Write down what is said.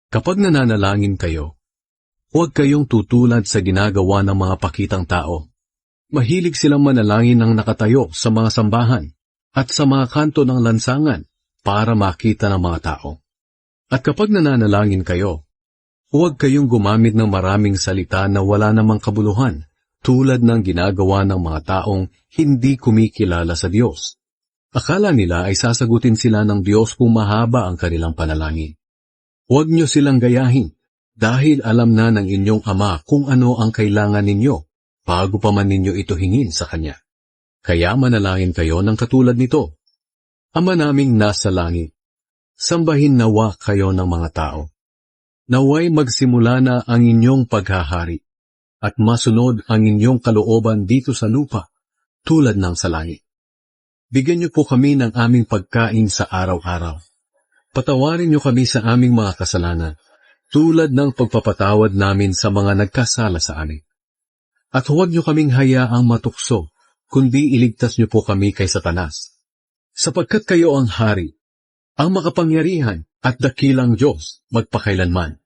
Kapag nananalangin kayo, huwag kayong tutulad sa ginagawa ng mga pakitang tao. Mahilig silang manalangin ng nakatayo sa mga sambahan at sa mga kanto ng lansangan para makita ng mga tao. At kapag nananalangin kayo, huwag kayong gumamit ng maraming salita na wala namang kabuluhan, tulad ng ginagawa ng mga taong hindi kumikilala sa Diyos. Akala nila ay sasagutin sila ng Diyos kung mahaba ang kanilang panalangin. Huwag niyo silang gayahin, dahil alam na ng inyong Ama kung ano ang kailangan ninyo, bago pa man ninyo ito hingin sa Kanya. Kaya manalangin kayo ng katulad nito. Ama naming nasa langit, sambahin nawa kayo ng mga tao. Naway magsimula na ang inyong paghahari, at masunod ang inyong kalooban dito sa lupa, tulad ng sa langit. Bigyan niyo po kami ng aming pagkain sa araw-araw. Patawarin niyo kami sa aming mga kasalanan, tulad ng pagpapatawad namin sa mga nagkasala sa amin. At huwag niyo kaming hayaang matukso, kundi iligtas niyo po kami kay Satanas. Sapagkat kayo ang hari, ang makapangyarihan at dakilang Diyos magpakailanman.